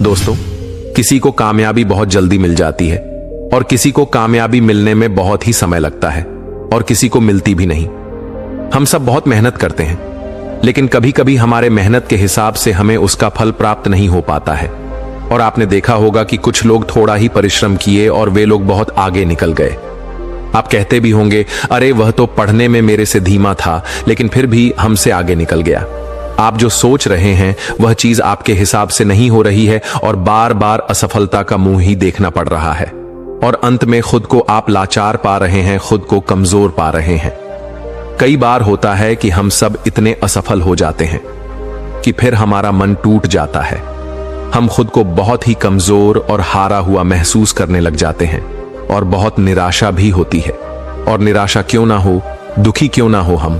दोस्तों, किसी को कामयाबी बहुत जल्दी मिल जाती है और किसी को कामयाबी मिलने में बहुत ही समय लगता है और किसी को मिलती भी नहीं। हम सब बहुत मेहनत करते हैं, लेकिन कभी कभी हमारे मेहनत के हिसाब से हमें उसका फल प्राप्त नहीं हो पाता है। और आपने देखा होगा कि कुछ लोग थोड़ा ही परिश्रम किए और वे लोग बहुत आगे निकल गए। आप कहते भी होंगे, अरे वह तो पढ़ने में मेरे से धीमा था लेकिन फिर भी हमसे आगे निकल गया। आप जो सोच रहे हैं वह चीज आपके हिसाब से नहीं हो रही है और बार बार असफलता का मुंह ही देखना पड़ रहा है और अंत में खुद को आप लाचार पा रहे हैं, खुद को कमजोर पा रहे हैं। कई बार होता है कि हम सब इतने असफल हो जाते हैं कि फिर हमारा मन टूट जाता है। हम खुद को बहुत ही कमजोर और हारा हुआ महसूस करने लग जाते हैं और बहुत निराशा भी होती है। और निराशा क्यों ना हो, दुखी क्यों ना हो हम,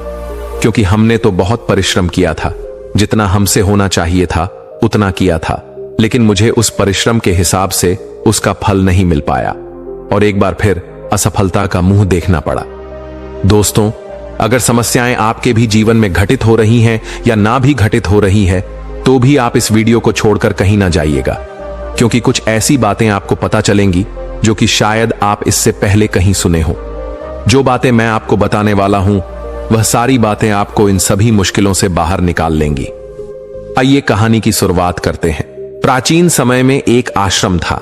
क्योंकि हमने तो बहुत परिश्रम किया था, जितना हमसे होना चाहिए था उतना किया था, लेकिन मुझे उस परिश्रम के हिसाब से उसका फल नहीं मिल पाया और एक बार फिर असफलता का मुंह देखना पड़ा। दोस्तों, अगर समस्याएं आपके भी जीवन में घटित हो रही हैं या ना भी घटित हो रही है तो भी आप इस वीडियो को छोड़कर कहीं ना जाइएगा, क्योंकि कुछ ऐसी बातें आपको पता चलेंगी जो कि शायद आप इससे पहले कहीं सुने हो। जो बातें मैं आपको बताने वाला हूं वह सारी बातें आपको इन सभी मुश्किलों से बाहर निकाल लेंगी। आइए कहानी की शुरुआत करते हैं। प्राचीन समय में एक आश्रम था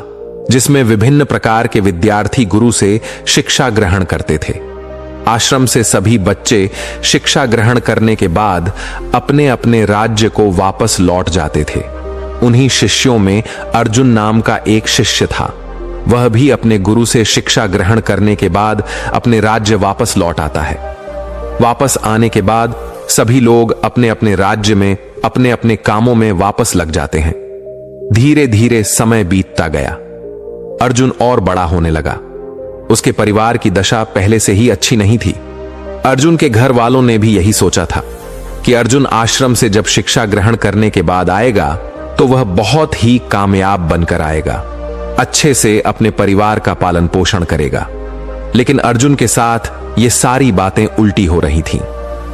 जिसमें विभिन्न प्रकार के विद्यार्थी गुरु से शिक्षा ग्रहण करते थे। आश्रम से सभी बच्चे शिक्षा ग्रहण करने के बाद अपने अपने राज्य को वापस लौट जाते थे। उन्हीं शिष्यों में अर्जुन नाम का एक शिष्य था। वह भी अपने गुरु से शिक्षा ग्रहण करने के बाद अपने राज्य वापस लौट आता है। वापस आने के बाद सभी लोग अपने अपने राज्य में अपने अपने कामों में वापस लग जाते हैं। धीरे धीरे समय बीतता गया। अर्जुन और बड़ा होने लगा। उसके परिवार की दशा पहले से ही अच्छी नहीं थी। अर्जुन के घर वालों ने भी यही सोचा था कि अर्जुन आश्रम से जब शिक्षा ग्रहण करने के बाद आएगा तो वह बहुत ही कामयाब बनकर आएगा, अच्छे से अपने परिवार का पालन पोषण करेगा। लेकिन अर्जुन के साथ ये सारी बातें उल्टी हो रही थीं।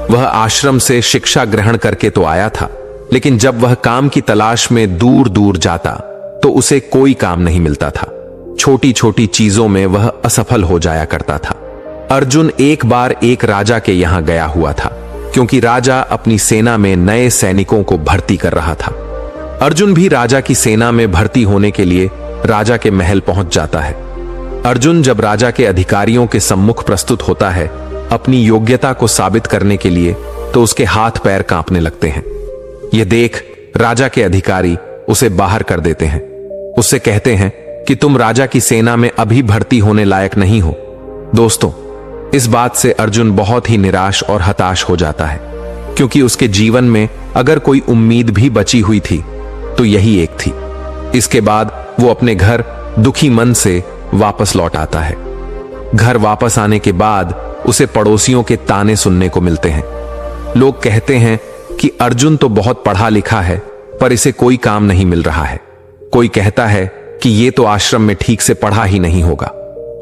वह आश्रम से शिक्षा ग्रहण करके तो आया था, लेकिन जब वह काम की तलाश में दूर दूर जाता तो उसे कोई काम नहीं मिलता था। छोटी छोटी चीजों में वह असफल हो जाया करता था। अर्जुन एक बार एक राजा के यहां गया हुआ था, क्योंकि राजा अपनी सेना में नए सैनिकों को भर्ती कर रहा था। अर्जुन भी राजा की सेना में भर्ती होने के लिए राजा के महल पहुंच जाता है। अर्जुन जब राजा के अधिकारियों के सम्मुख प्रस्तुत होता है अपनी योग्यता को साबित करने के लिए, तो उसके हाथ पैर कांपने लगते हैं। यह देख राजा के अधिकारी उसे बाहर कर देते हैं। उससे कहते हैं कि तुम राजा की सेना में अभी भर्ती होने लायक नहीं हो। दोस्तों, इस बात से अर्जुन बहुत ही निराश और हताश हो जाता है, क्योंकि उसके जीवन में अगर कोई उम्मीद भी बची हुई थी तो यही एक थी। इसके बाद वो अपने घर दुखी मन से वापस लौट आता है। घर वापस आने के बाद उसे पड़ोसियों के ताने सुनने को मिलते हैं। लोग कहते हैं कि अर्जुन तो बहुत पढ़ा लिखा है पर इसे कोई काम नहीं मिल रहा है। कोई कहता है कि ये तो आश्रम में ठीक से पढ़ा ही नहीं होगा,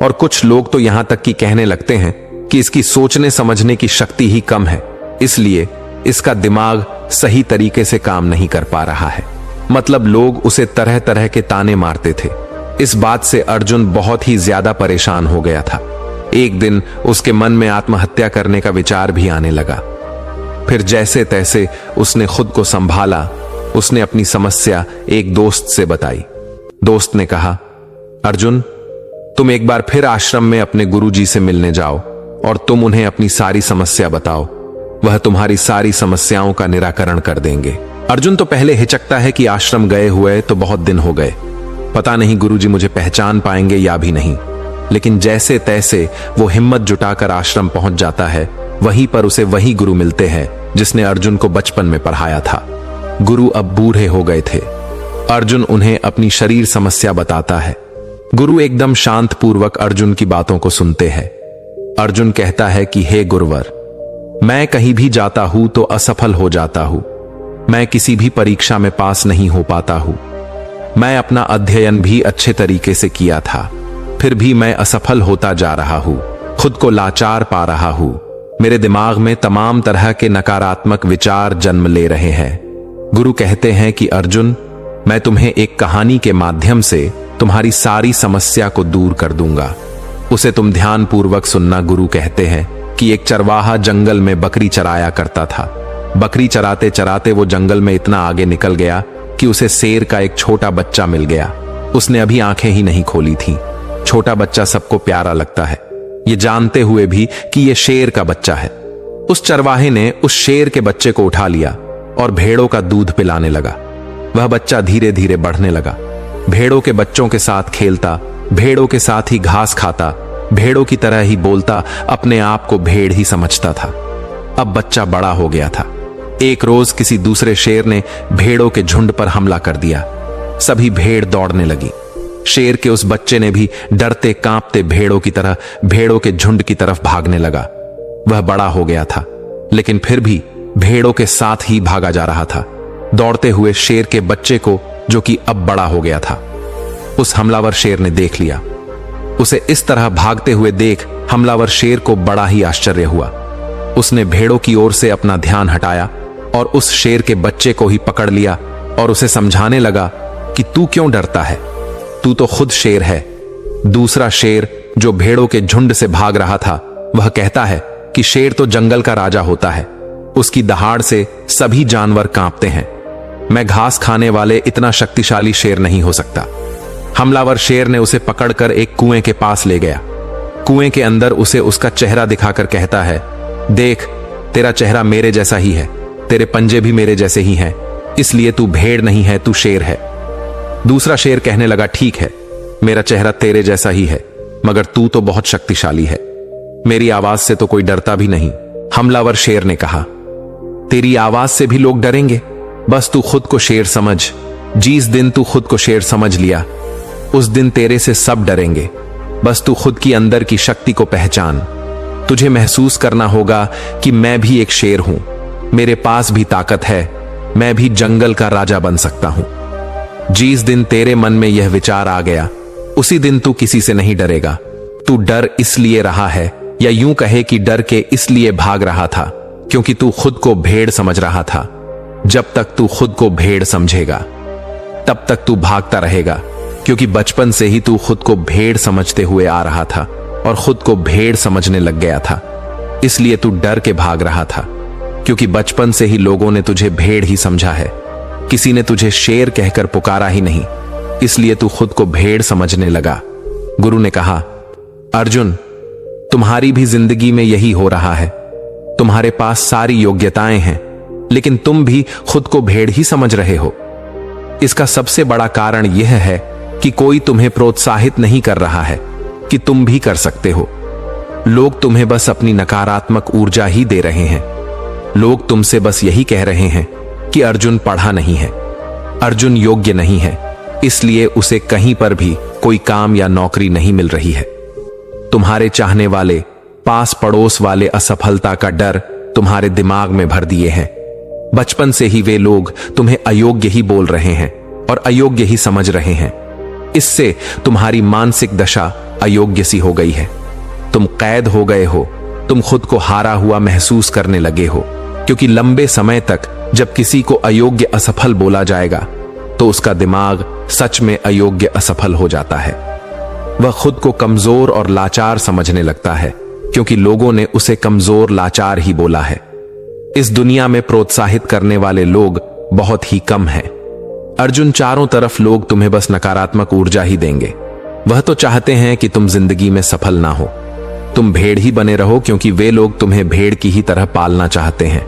और कुछ लोग तो यहां तक कि कहने लगते हैं कि इसकी सोचने समझने की शक्ति ही कम है, इसलिए इसका दिमाग सही तरीके से काम नहीं कर पा रहा है। मतलब लोग उसे तरह तरह के ताने मारते थे। इस बात से अर्जुन बहुत ही ज्यादा परेशान हो गया था। एक दिन उसके मन में आत्महत्या करने का विचार भी आने लगा। फिर जैसे तैसे उसने खुद को संभाला। उसने अपनी समस्या एक दोस्त से बताई। दोस्त ने कहा, अर्जुन, तुम एक बार फिर आश्रम में अपने गुरुजी से मिलने जाओ और तुम उन्हें अपनी सारी समस्या बताओ। वह तुम्हारी सारी समस्याओं का निराकरण कर देंगे। अर्जुन तो पहले हिचकता है कि आश्रम गए हुए तो बहुत दिन हो गए, पता नहीं गुरुजी मुझे पहचान पाएंगे या भी नहीं। लेकिन जैसे तैसे वो हिम्मत जुटाकर आश्रम पहुंच जाता है। वहीं पर उसे वही गुरु मिलते हैं जिसने अर्जुन को बचपन में पढ़ाया था। गुरु अब बूढ़े हो गए थे। अर्जुन उन्हें अपनी शरीर समस्या बताता है। गुरु एकदम शांत पूर्वक अर्जुन की बातों को सुनते हैं। अर्जुन कहता है कि हे गुरुवर, मैं कहीं भी जाता हूं तो असफल हो जाता हूं। मैं किसी भी परीक्षा में पास नहीं हो पाता हूं। मैं अपना अध्ययन भी अच्छे तरीके से किया था, फिर भी मैं असफल होता जा रहा हूं। खुद को लाचार पा रहा हूं। मेरे दिमाग में तमाम तरह के नकारात्मक विचार जन्म ले रहे हैं। गुरु कहते हैं कि अर्जुन, मैं तुम्हें एक कहानी के माध्यम से तुम्हारी सारी समस्या को दूर कर दूंगा। उसे तुम ध्यान पूर्वक सुनना। गुरु कहते हैं कि एक चरवाहा जंगल में बकरी चराया करता था। बकरी चराते चराते वो जंगल में इतना आगे निकल गया कि उसे शेर का एक छोटा बच्चा मिल गया। उसने अभी आंखें ही नहीं खोली थी। छोटा बच्चा सबको प्यारा लगता है, ये जानते हुए भी कि ये शेर का बच्चा है। उस चरवाहे ने उस शेर के बच्चे को उठा लिया और भेड़ों का दूध पिलाने लगा। वह बच्चा धीरे धीरे बढ़ने लगा। भेड़ों के बच्चों के साथ खेलता, भेड़ों के साथ ही घास खाता, भेड़ों की तरह ही बोलता, अपने आप को भेड़ ही समझता था। अब बच्चा बड़ा हो गया था। एक रोज किसी दूसरे शेर ने भेड़ों के झुंड पर हमला कर दिया। सभी भेड़ दौड़ने लगी। शेर के उस बच्चे ने भी डरते कांपते भेड़ों की तरह भेड़ों के झुंड की तरफ भागने लगा। वह बड़ा हो गया था, लेकिन फिर भी भेड़ों के साथ ही भागा जा रहा था, दौड़ते हुए शेर के बच्चे को, जो कि अब बड़ा हो गया था। उस हमलावर शेर ने देख लिया। उसे इस तरह भागते हुए देख हमलावर शेर को बड़ा ही आश्चर्य हुआ। उसने भेड़ों की ओर से अपना ध्यान हटाया और उस शेर के बच्चे को ही पकड़ लिया और उसे समझाने लगा कि तू क्यों डरता है, तू तो खुद शेर है। दूसरा शेर जो भेड़ों के झुंड से भाग रहा था, वह कहता है कि शेर तो जंगल का राजा होता है, उसकी दहाड़ से सभी जानवर कांपते हैं। मैं घास खाने वाले इतना शक्तिशाली शेर नहीं हो सकता। हमलावर शेर ने उसे पकड़कर एक कुएं के पास ले गया। कुएं के अंदर उसे उसका चेहरा दिखाकर कहता है, देख, तेरा चेहरा मेरे जैसा ही है, तेरे पंजे भी मेरे जैसे ही हैं, इसलिए तू भेड़ नहीं है, तू शेर है। दूसरा शेर कहने लगा, ठीक है, मेरा चेहरा तेरे जैसा ही है, मगर तू तो बहुत शक्तिशाली है, मेरी आवाज से तो कोई डरता भी नहीं। हमलावर शेर ने कहा, तेरी आवाज से भी लोग डरेंगे, बस तू खुद को शेर समझ। जिस दिन तू खुद को शेर समझ लिया, उस दिन तेरे से सब डरेंगे। बस तू खुद की अंदर की शक्ति को पहचान। तुझे महसूस करना होगा कि मैं भी एक शेर हूं, मेरे पास भी ताकत है, मैं भी जंगल का राजा बन सकता हूं। जिस दिन तेरे मन में यह विचार आ गया, उसी दिन तू किसी से नहीं डरेगा। तू डर इसलिए रहा है, या यूं कहे कि डर के इसलिए भाग रहा था, क्योंकि तू खुद को भेड़ समझ रहा था। जब तक तू खुद को भेड़ समझेगा, तब तक तू भागता रहेगा, क्योंकि बचपन से ही तू खुद को भेड़ समझते हुए आ रहा था और खुद को भेड़ समझने लग गया था। इसलिए तू डर के भाग रहा था, क्योंकि बचपन से ही लोगों ने तुझे भेड़ ही समझा है। किसी ने तुझे शेर कहकर पुकारा ही नहीं, इसलिए तू खुद को भेड़ समझने लगा। गुरु ने कहा, अर्जुन, तुम्हारी भी जिंदगी में यही हो रहा है। तुम्हारे पास सारी योग्यताएं हैं, लेकिन तुम भी खुद को भेड़ ही समझ रहे हो। इसका सबसे बड़ा कारण यह है कि कोई तुम्हें प्रोत्साहित नहीं कर रहा है कि तुम भी कर सकते हो। लोग तुम्हें बस अपनी नकारात्मक ऊर्जा ही दे रहे हैं। लोग तुमसे बस यही कह रहे हैं कि अर्जुन पढ़ा नहीं है, अर्जुन योग्य नहीं है, इसलिए उसे कहीं पर भी कोई काम या नौकरी नहीं मिल रही है। तुम्हारे चाहने वाले, पास पड़ोस वाले असफलता का डर तुम्हारे दिमाग में भर दिए हैं। बचपन से ही वे लोग तुम्हें अयोग्य ही बोल रहे हैं और अयोग्य ही समझ रहे हैं। इससे तुम्हारी मानसिक दशा अयोग्य सी हो गई है। तुम कैद हो गए हो, तुम खुद को हारा हुआ महसूस करने लगे हो, क्योंकि लंबे समय तक जब किसी को अयोग्य असफल बोला जाएगा, तो उसका दिमाग सच में अयोग्य असफल हो जाता है। वह खुद को कमजोर और लाचार समझने लगता है, क्योंकि लोगों ने उसे कमजोर लाचार ही बोला है। इस दुनिया में प्रोत्साहित करने वाले लोग बहुत ही कम हैं। अर्जुन, चारों तरफ लोग तुम्हें बस नकारात्मक ऊर्जा ही देंगे। वह तो चाहते हैं कि तुम जिंदगी में सफल ना हो, तुम भेड़ ही बने रहो, क्योंकि वे लोग तुम्हें भेड़ की ही तरह पालना चाहते हैं।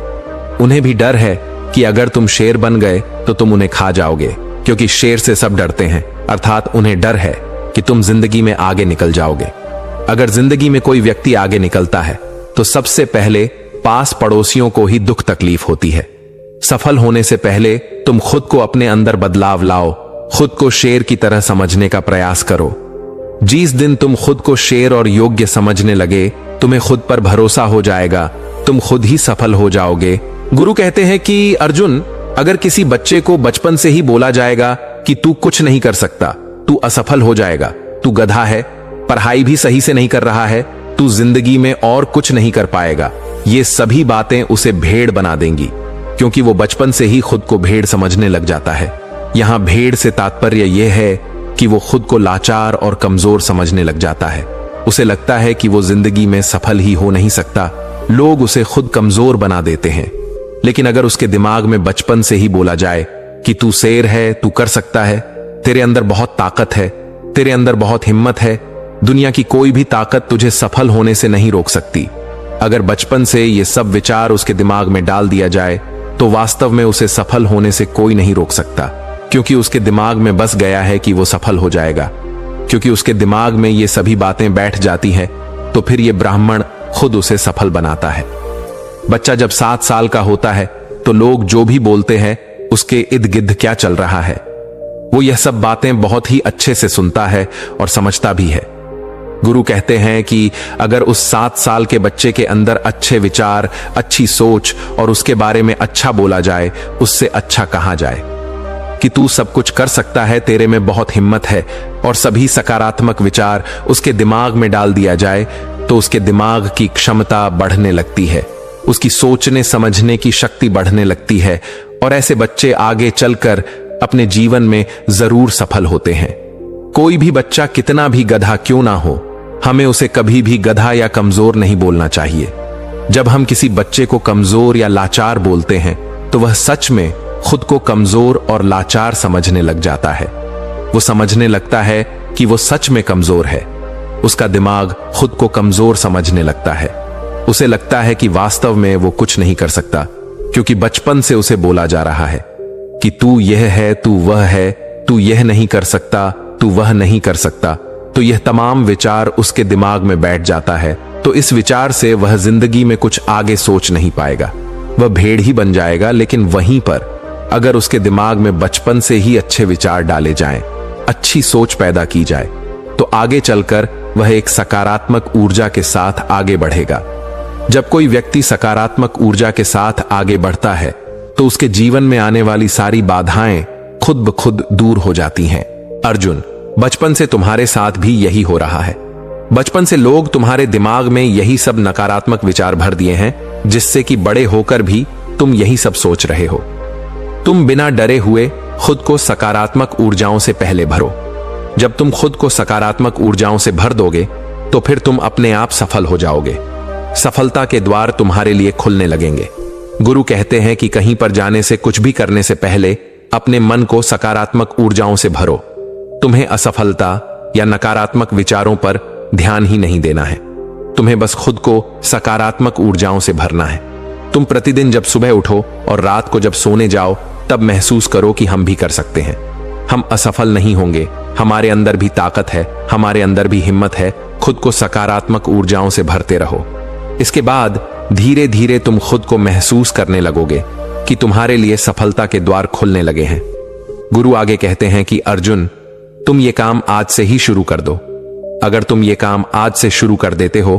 उन्हें भी डर है कि अगर तुम शेर बन गए तो तुम उन्हें खा जाओगे, क्योंकि शेर से सब डरते हैं, अर्थात उन्हें डर है कि तुम जिंदगी में आगे निकल जाओगे। अगर जिंदगी में कोई व्यक्ति आगे निकलता है, तो सबसे पहले पास पड़ोसियों को ही दुख तकलीफ होती है। सफल होने से पहले तुम खुद को अपने अंदर बदलाव लाओ, खुद को शेर की तरह समझने का प्रयास करो। जिस दिन तुम खुद को शेर और योग्य समझने लगे, तुम्हें खुद पर भरोसा हो जाएगा, तुम खुद ही सफल हो जाओगे। गुरु कहते हैं कि अर्जुन, अगर किसी बच्चे को बचपन से ही बोला जाएगा कि तू कुछ नहीं कर सकता, तू असफल हो जाएगा, तू गधा है, पढ़ाई भी सही से नहीं कर रहा है, तू जिंदगी में और कुछ नहीं कर पाएगा, ये सभी बातें उसे भेड़ बना देंगी, क्योंकि वो बचपन से ही खुद को भेड़ समझने लग जाता है। यहां भेड़ से तात्पर्य यह है कि वो खुद को लाचार और कमजोर समझने लग जाता है। उसे लगता है कि वो जिंदगी में सफल ही हो नहीं सकता। लोग उसे खुद कमजोर बना देते हैं। लेकिन अगर उसके दिमाग में बचपन से ही बोला जाए कि तू शेर है, तू कर सकता है, तेरे अंदर बहुत ताकत है, तेरे अंदर बहुत हिम्मत है, दुनिया की कोई भी ताकत तुझे सफल होने से नहीं रोक सकती, अगर बचपन से ये सब विचार उसके दिमाग में डाल दिया जाए तो वास्तव में उसे सफल होने से कोई नहीं रोक सकता, क्योंकि उसके दिमाग में बस गया है कि वो सफल हो जाएगा। क्योंकि उसके दिमाग में ये सभी बातें बैठ जाती हैं, तो फिर ये ब्राह्मण खुद उसे सफल बनाता है। बच्चा जब 7 साल का होता है तो लोग जो भी बोलते हैं उसके इर्द गिर्द क्या चल रहा है, वो यह सब बातें बहुत ही अच्छे से सुनता है और समझता भी है। गुरु कहते हैं कि अगर उस 7 साल के बच्चे के अंदर अच्छे विचार, अच्छी सोच और उसके बारे में अच्छा बोला जाए, उससे अच्छा कहा जाए कि तू सब कुछ कर सकता है, तेरे में बहुत हिम्मत है, और सभी सकारात्मक विचार उसके दिमाग में डाल दिया जाए तो उसके दिमाग की क्षमता बढ़ने लगती है, उसकी सोचने समझने की शक्ति बढ़ने लगती है, और ऐसे बच्चे आगे चलकर अपने जीवन में जरूर सफल होते हैं। कोई भी बच्चा कितना भी गधा क्यों ना हो, हमें उसे कभी भी गधा या कमजोर नहीं बोलना चाहिए। जब हम किसी बच्चे को कमजोर या लाचार बोलते हैं तो वह सच में खुद को कमजोर और लाचार समझने लग जाता है। वो समझने लगता है कि वो सच में कमजोर है। उसका दिमाग खुद को कमजोर समझने लगता है। उसे लगता है कि वास्तव में वो कुछ नहीं कर सकता, क्योंकि बचपन से उसे बोला जा रहा है कि तू यह है, तू वह है, तू यह नहीं कर सकता, तू वह नहीं कर सकता। तो यह तमाम विचार उसके दिमाग में बैठ जाता है, तो इस विचार से वह जिंदगी में कुछ आगे सोच नहीं पाएगा। वह भेड़ ही बन जाएगा। लेकिन वहीं पर अगर उसके दिमाग में बचपन से ही अच्छे विचार डाले जाएं, अच्छी सोच पैदा की जाए, तो आगे चलकर वह एक सकारात्मक ऊर्जा के साथ आगे बढ़ेगा। जब कोई व्यक्ति सकारात्मक ऊर्जा के साथ आगे बढ़ता है तो उसके जीवन में आने वाली सारी बाधाएं खुद ब खुद दूर हो जाती हैं। अर्जुन, बचपन से तुम्हारे साथ भी यही हो रहा है। बचपन से लोग तुम्हारे दिमाग में यही सब नकारात्मक विचार भर दिए हैं, जिससे कि बड़े होकर भी तुम यही सब सोच रहे हो। तुम बिना डरे हुए खुद को सकारात्मक ऊर्जाओं से पहले भरो। जब तुम खुद को सकारात्मक ऊर्जाओं से भर दोगे तो फिर तुम अपने आप सफल हो जाओगे। सफलता के द्वार तुम्हारे लिए खुलने लगेंगे। गुरु कहते हैं कि कहीं पर जाने से, कुछ भी करने से पहले अपने मन को सकारात्मक ऊर्जाओं से भरो। तुम्हें असफलता या नकारात्मक विचारों पर ध्यान ही नहीं देना है। तुम्हें बस खुद को सकारात्मक ऊर्जाओं से भरना है। तुम प्रतिदिन जब सुबह उठो और रात को जब सोने जाओ, तब महसूस करो कि हम भी कर सकते हैं। हम असफल नहीं होंगे। हमारे अंदर भी ताकत है, हमारे अंदर भी हिम्मत है। खुद को सकारात्मक ऊर्जाओं से भरते रहो। इसके बाद धीरे धीरे तुम खुद को महसूस करने लगोगे कि तुम्हारे लिए सफलता के द्वार खुलने लगे हैं। गुरु आगे कहते हैं कि अर्जुन, तुम ये काम आज से ही शुरू कर दो। अगर तुम ये काम आज से शुरू कर देते हो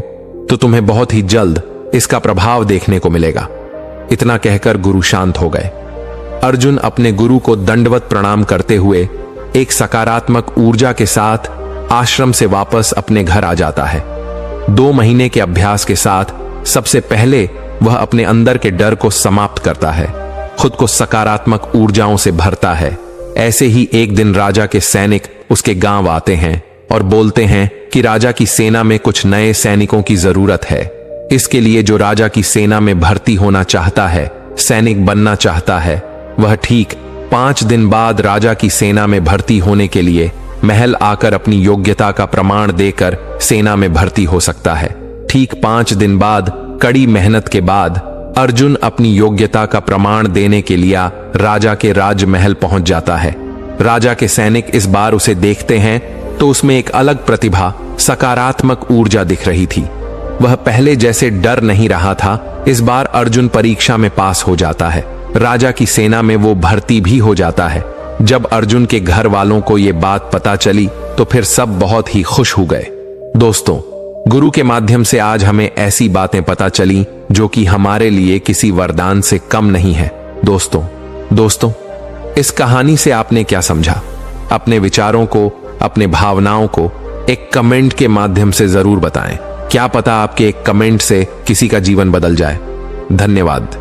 तो तुम्हें बहुत ही जल्द इसका प्रभाव देखने को मिलेगा। इतना कहकर गुरु शांत हो गए। अर्जुन अपने गुरु को दंडवत प्रणाम करते हुए एक सकारात्मक ऊर्जा के साथ आश्रम से वापस अपने घर आ जाता है। 2 महीने के अभ्यास के साथ सबसे पहले वह अपने अंदर के डर को समाप्त करता है, खुद को सकारात्मक ऊर्जाओं से भरता है। ऐसे ही एक दिन राजा के सैनिक उसके गांव आते हैं और बोलते हैं कि राजा की सेना में कुछ नए सैनिकों की जरूरत है। इसके लिए जो राजा की सेना में भर्ती होना चाहता है, सैनिक बनना चाहता है, वह ठीक 5 दिन बाद राजा की सेना में भर्ती होने के लिए महल आकर अपनी योग्यता का प्रमाण देकर सेना में भर्ती हो सकता है। ठीक 5 दिन बाद कड़ी मेहनत के बाद अर्जुन अपनी योग्यता का प्रमाण देने के लिए राजा के राजमहल पहुंच जाता है। राजा के सैनिक इस बार उसे देखते हैं तो उसमें एक अलग प्रतिभा, सकारात्मक ऊर्जा दिख रही थी। वह पहले जैसे डर नहीं रहा था। इस बार अर्जुन परीक्षा में पास हो जाता है। राजा की सेना में वो भर्ती भी हो जाता है। जब अर्जुन के घर वालों को ये बात पता चली तो फिर सब बहुत ही खुश हो गए। दोस्तों, गुरु के माध्यम से आज हमें ऐसी बातें पता चली जो कि हमारे लिए किसी वरदान से कम नहीं है। दोस्तों, इस कहानी से आपने क्या समझा? अपने विचारों को, अपने भावनाओं को एक कमेंट के माध्यम से जरूर बताएं। क्या पता आपके एक कमेंट से किसी का जीवन बदल जाए। धन्यवाद।